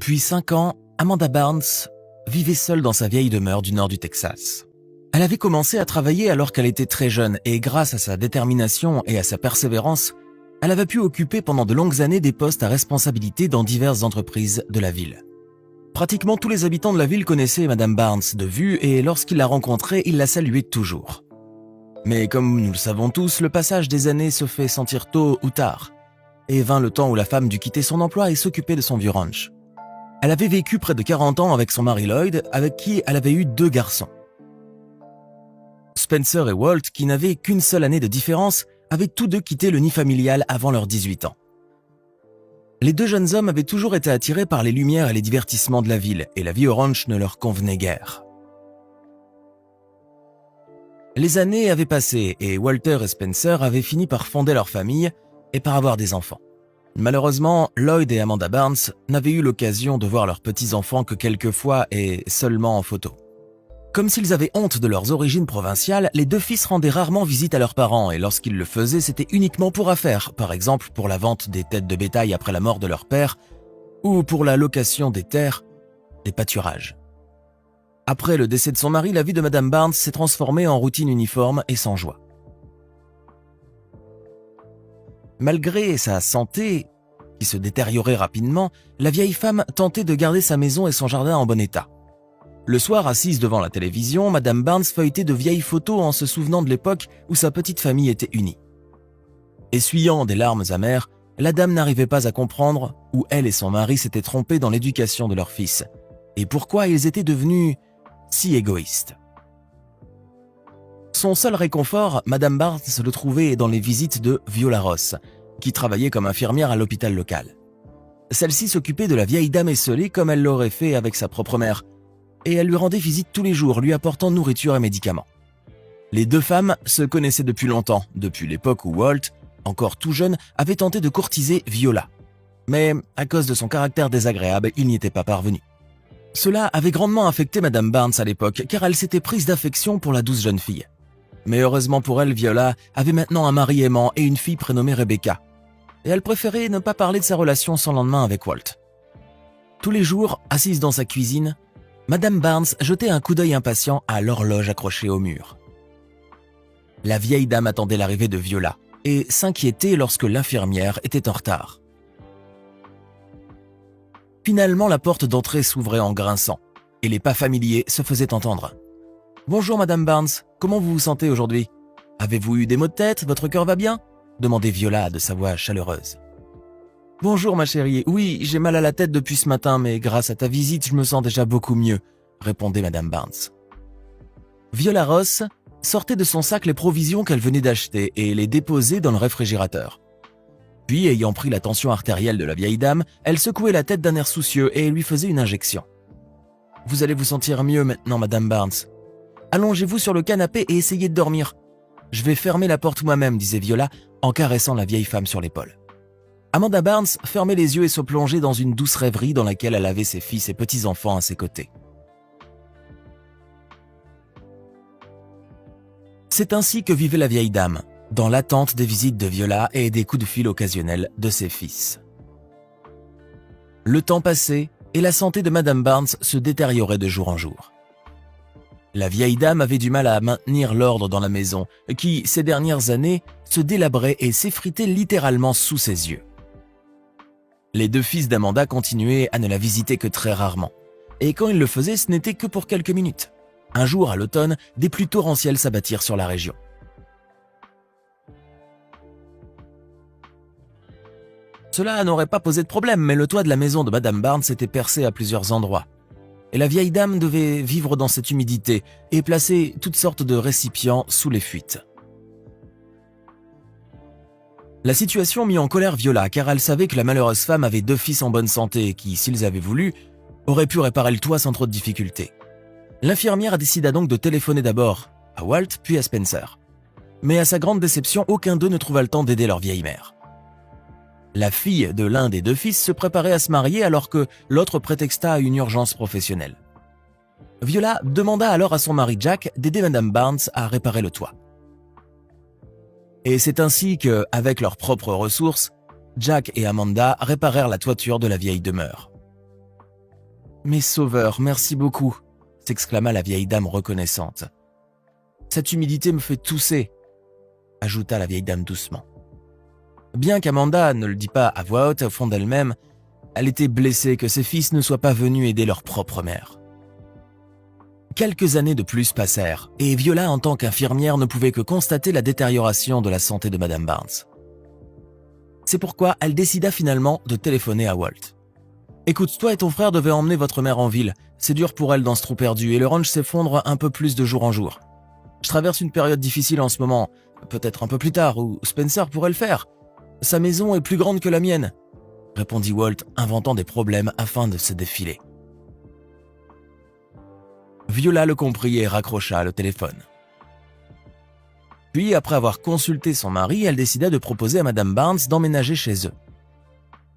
Depuis 5 ans, Amanda Barnes vivait seule dans sa vieille demeure du nord du Texas. Elle avait commencé à travailler alors qu'elle était très jeune et grâce à sa détermination et à sa persévérance, elle avait pu occuper pendant de longues années des postes à responsabilité dans diverses entreprises de la ville. Pratiquement tous les habitants de la ville connaissaient Madame Barnes de vue et lorsqu'ils la rencontraient, ils la saluaient toujours. Mais comme nous le savons tous, le passage des années se fait sentir tôt ou tard. Et vint le temps où la femme dut quitter son emploi et s'occuper de son vieux ranch. Elle avait vécu près de 40 ans avec son mari Lloyd, avec qui elle avait eu 2 garçons. Spencer et Walt, qui n'avaient qu'une seule année de différence, avaient tous deux quitté le nid familial avant leurs 18 ans. Les 2 jeunes hommes avaient toujours été attirés par les lumières et les divertissements de la ville, et la vie au ranch ne leur convenait guère. Les années avaient passé et Walter et Spencer avaient fini par fonder leur famille et par avoir des enfants. Malheureusement, Lloyd et Amanda Barnes n'avaient eu l'occasion de voir leurs petits-enfants que quelques fois et seulement en photo. Comme s'ils avaient honte de leurs origines provinciales, les 2 fils rendaient rarement visite à leurs parents et lorsqu'ils le faisaient, c'était uniquement pour affaires, par exemple pour la vente des têtes de bétail après la mort de leur père ou pour la location des terres, des pâturages. Après le décès de son mari, la vie de Madame Barnes s'est transformée en routine uniforme et sans joie. Malgré sa santé, qui se détériorait rapidement, la vieille femme tentait de garder sa maison et son jardin en bon état. Le soir, assise devant la télévision, Madame Barnes feuilletait de vieilles photos en se souvenant de l'époque où sa petite famille était unie. Essuyant des larmes amères, la dame n'arrivait pas à comprendre où elle et son mari s'étaient trompés dans l'éducation de leur fils et pourquoi ils étaient devenus si égoïstes. Son seul réconfort, Madame Barnes le trouvait dans les visites de Viola Ross, qui travaillait comme infirmière à l'hôpital local. Celle-ci s'occupait de la vieille dame esseulée comme elle l'aurait fait avec sa propre mère, et elle lui rendait visite tous les jours, lui apportant nourriture et médicaments. Les 2 femmes se connaissaient depuis longtemps, depuis l'époque où Walt, encore tout jeune, avait tenté de courtiser Viola. Mais à cause de son caractère désagréable, il n'y était pas parvenu. Cela avait grandement affecté Madame Barnes à l'époque, car elle s'était prise d'affection pour la douce jeune fille. Mais heureusement pour elle, Viola avait maintenant un mari aimant et une fille prénommée Rebecca. Et elle préférait ne pas parler de sa relation sans lendemain avec Walt. Tous les jours, assise dans sa cuisine, Madame Barnes jetait un coup d'œil impatient à l'horloge accrochée au mur. La vieille dame attendait l'arrivée de Viola et s'inquiétait lorsque l'infirmière était en retard. Finalement, la porte d'entrée s'ouvrait en grinçant et les pas familiers se faisaient entendre. « Bonjour Madame Barnes, comment vous vous sentez aujourd'hui? Avez-vous eu des maux de tête? Votre cœur va bien ?» demandait Viola de sa voix chaleureuse. « Bonjour ma chérie, oui, j'ai mal à la tête depuis ce matin, mais grâce à ta visite, je me sens déjà beaucoup mieux, » répondait Madame Barnes. Viola Ross sortait de son sac les provisions qu'elle venait d'acheter et les déposait dans le réfrigérateur. Puis, ayant pris la tension artérielle de la vieille dame, elle secouait la tête d'un air soucieux et lui faisait une injection. « Vous allez vous sentir mieux maintenant, Madame Barnes. Allongez-vous sur le canapé et essayez de dormir. Je vais fermer la porte moi-même, » disait Viola en caressant la vieille femme sur l'épaule. Amanda Barnes fermait les yeux et se plongeait dans une douce rêverie dans laquelle elle avait ses fils et petits-enfants à ses côtés. C'est ainsi que vivait la vieille dame, dans l'attente des visites de Viola et des coups de fil occasionnels de ses fils. Le temps passait et la santé de Madame Barnes se détériorait de jour en jour. La vieille dame avait du mal à maintenir l'ordre dans la maison, qui, ces dernières années, se délabrait et s'effritait littéralement sous ses yeux. Les 2 fils d'Amanda continuaient à ne la visiter que très rarement, et quand ils le faisaient, ce n'était que pour quelques minutes. Un jour, à l'automne, des pluies torrentielles s'abattirent sur la région. Cela n'aurait pas posé de problème, mais le toit de la maison de Madame Barnes était percé à plusieurs endroits. Et la vieille dame devait vivre dans cette humidité et placer toutes sortes de récipients sous les fuites. La situation mit en colère Viola, car elle savait que la malheureuse femme avait 2 fils en bonne santé qui, s'ils avaient voulu, auraient pu réparer le toit sans trop de difficultés. L'infirmière décida donc de téléphoner d'abord à Walt puis à Spencer. Mais à sa grande déception, aucun d'eux ne trouva le temps d'aider leur vieille mère. La fille de l'un des 2 fils se préparait à se marier alors que l'autre prétexta à une urgence professionnelle. Viola demanda alors à son mari Jack d'aider Madame Barnes à réparer le toit. Et c'est ainsi que, avec leurs propres ressources, Jack et Amanda réparèrent la toiture de la vieille demeure. « Mes sauveurs, merci beaucoup !» s'exclama la vieille dame reconnaissante. « Cette humidité me fait tousser !» ajouta la vieille dame doucement. Bien qu'Amanda ne le dît pas à voix haute au fond d'elle-même, elle était blessée que ses fils ne soient pas venus aider leur propre mère. Quelques années de plus passèrent, et Viola, en tant qu'infirmière, ne pouvait que constater la détérioration de la santé de Madame Barnes. C'est pourquoi elle décida finalement de téléphoner à Walt. « Écoute, toi et ton frère devez emmener votre mère en ville. C'est dur pour elle dans ce trou perdu, et le ranch s'effondre un peu plus de jour en jour. Je traverse une période difficile en ce moment, peut-être un peu plus tard, où Spencer pourrait le faire. Sa maison est plus grande que la mienne, » répondit Walt, inventant des problèmes afin de se défiler. Viola le comprit et raccrocha le téléphone. Puis, après avoir consulté son mari, elle décida de proposer à Madame Barnes d'emménager chez eux.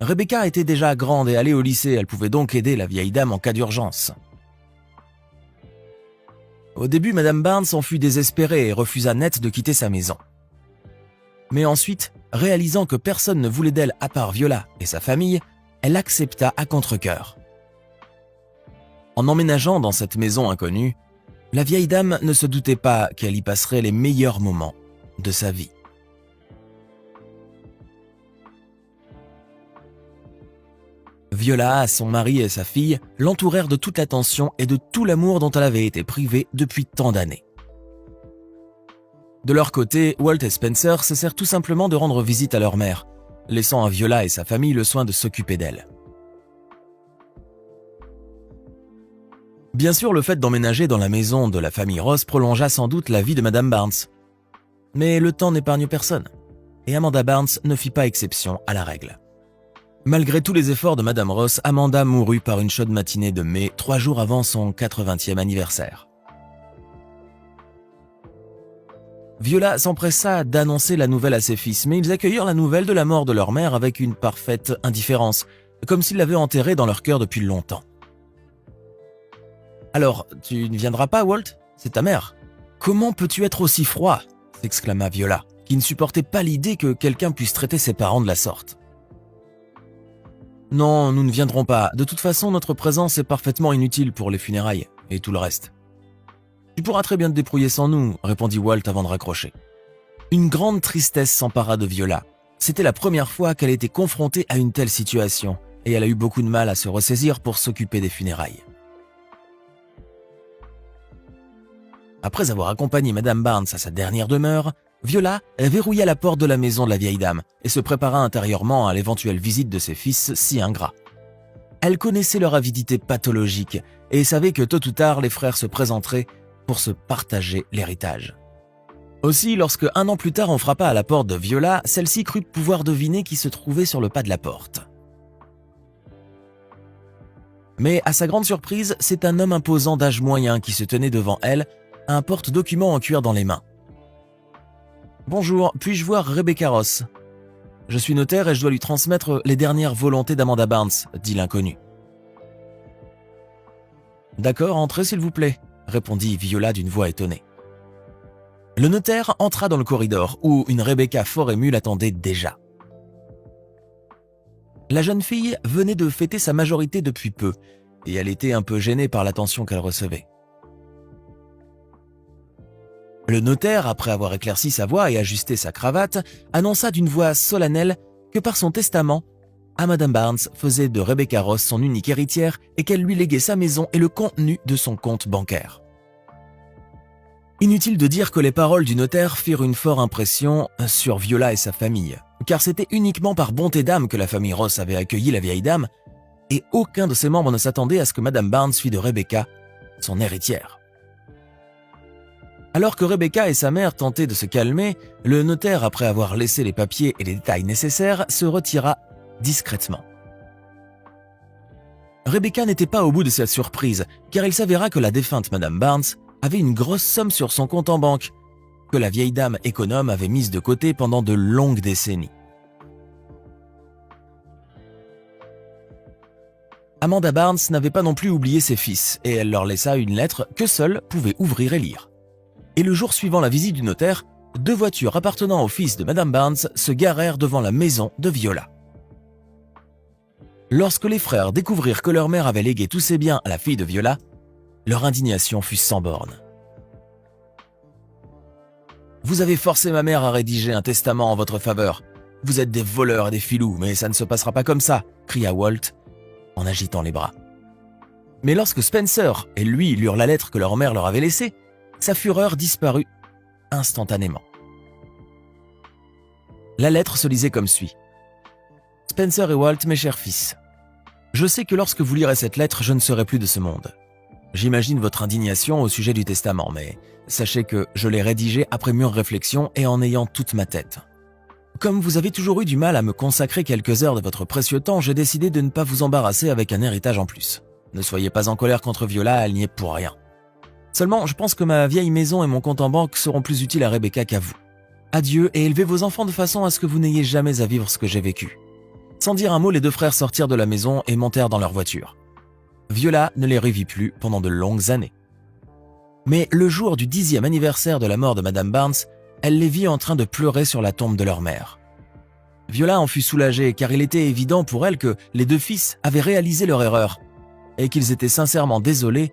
Rebecca était déjà grande et allait au lycée, elle pouvait donc aider la vieille dame en cas d'urgence. Au début, Madame Barnes en fut désespérée et refusa net de quitter sa maison. Mais ensuite, réalisant que personne ne voulait d'elle à part Viola et sa famille, elle accepta à contre-cœur. En emménageant dans cette maison inconnue, la vieille dame ne se doutait pas qu'elle y passerait les meilleurs moments de sa vie. Viola, son mari et sa fille l'entourèrent de toute l'attention et de tout l'amour dont elle avait été privée depuis tant d'années. De leur côté, Walt et Spencer cessèrent tout simplement de rendre visite à leur mère, laissant à Viola et sa famille le soin de s'occuper d'elle. Bien sûr, le fait d'emménager dans la maison de la famille Ross prolongea sans doute la vie de Madame Barnes. Mais le temps n'épargne personne, et Amanda Barnes ne fit pas exception à la règle. Malgré tous les efforts de Madame Ross, Amanda mourut par une chaude matinée de mai, 3 jours avant son 80e anniversaire. Viola s'empressa d'annoncer la nouvelle à ses fils, mais ils accueillirent la nouvelle de la mort de leur mère avec une parfaite indifférence, comme s'ils l'avaient enterrée dans leur cœur depuis longtemps. « Alors, tu ne viendras pas, Walt ? C'est ta mère. Comment peux-tu être aussi froid ?» s'exclama Viola, qui ne supportait pas l'idée que quelqu'un puisse traiter ses parents de la sorte. « Non, nous ne viendrons pas. De toute façon, notre présence est parfaitement inutile pour les funérailles et tout le reste. » « Tu pourras très bien te débrouiller sans nous, » répondit Walt avant de raccrocher. Une grande tristesse s'empara de Viola. C'était la première fois qu'elle était confrontée à une telle situation, et elle a eu beaucoup de mal à se ressaisir pour s'occuper des funérailles. Après avoir accompagné Madame Barnes à sa dernière demeure, Viola verrouilla la porte de la maison de la vieille dame et se prépara intérieurement à l'éventuelle visite de ses fils si ingrats. Elle connaissait leur avidité pathologique et savait que tôt ou tard les frères se présenteraient pour se partager l'héritage. Aussi, lorsque 1 an plus tard on frappa à la porte de Viola, celle-ci crut pouvoir deviner qui se trouvait sur le pas de la porte. Mais à sa grande surprise, c'est un homme imposant d'âge moyen qui se tenait devant elle, un porte-document en cuir dans les mains. « Bonjour, puis-je voir Rebecca Ross ? Je suis notaire et je dois lui transmettre les dernières volontés d'Amanda Barnes, dit l'inconnu. »« D'accord, entrez s'il vous plaît, » répondit Viola d'une voix étonnée. Le notaire entra dans le corridor où une Rebecca fort émue l'attendait déjà. La jeune fille venait de fêter sa majorité depuis peu et elle était un peu gênée par l'attention qu'elle recevait. Le notaire, après avoir éclairci sa voix et ajusté sa cravate, annonça d'une voix solennelle que par son testament, Amanda Barnes faisait de Rebecca Ross son unique héritière et qu'elle lui léguait sa maison et le contenu de son compte bancaire. Inutile de dire que les paroles du notaire firent une forte impression sur Viola et sa famille, car c'était uniquement par bonté d'âme que la famille Ross avait accueilli la vieille dame, et aucun de ses membres ne s'attendait à ce que Madame Barnes fît de Rebecca son héritière. Alors que Rebecca et sa mère tentaient de se calmer, le notaire, après avoir laissé les papiers et les détails nécessaires, se retira discrètement. Rebecca n'était pas au bout de sa surprise, car il s'avéra que la défunte Madame Barnes avait une grosse somme sur son compte en banque, que la vieille dame économe avait mise de côté pendant de longues décennies. Amanda Barnes n'avait pas non plus oublié ses fils, et elle leur laissa une lettre que seuls pouvaient ouvrir et lire. Et le jour suivant la visite du notaire, 2 voitures appartenant au fils de Madame Barnes se garèrent devant la maison de Viola. Lorsque les frères découvrirent que leur mère avait légué tous ses biens à la fille de Viola, leur indignation fut sans borne. « Vous avez forcé ma mère à rédiger un testament en votre faveur. Vous êtes des voleurs et des filous, mais ça ne se passera pas comme ça !» cria Walt en agitant les bras. Mais lorsque Spencer et lui lurent la lettre que leur mère leur avait laissée, sa fureur disparut instantanément. La lettre se lisait comme suit. « Spencer et Walt, mes chers fils, je sais que lorsque vous lirez cette lettre, je ne serai plus de ce monde. J'imagine votre indignation au sujet du testament, mais sachez que je l'ai rédigé après mûre réflexion et en ayant toute ma tête. Comme vous avez toujours eu du mal à me consacrer quelques heures de votre précieux temps, j'ai décidé de ne pas vous embarrasser avec un héritage en plus. Ne soyez pas en colère contre Viola, elle n'y est pour rien. Seulement, je pense que ma vieille maison et mon compte en banque seront plus utiles à Rebecca qu'à vous. Adieu et élevez vos enfants de façon à ce que vous n'ayez jamais à vivre ce que j'ai vécu. » Sans dire un mot, les deux frères sortirent de la maison et montèrent dans leur voiture. Viola ne les revit plus pendant de longues années. Mais le jour du 10e anniversaire de la mort de Madame Barnes, elle les vit en train de pleurer sur la tombe de leur mère. Viola en fut soulagée car il était évident pour elle que les deux fils avaient réalisé leur erreur et qu'ils étaient sincèrement désolés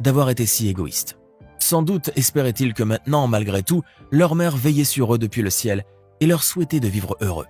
d'avoir été si égoïstes. Sans doute espéraient-ils que maintenant, malgré tout, leur mère veillait sur eux depuis le ciel et leur souhaitait de vivre heureux.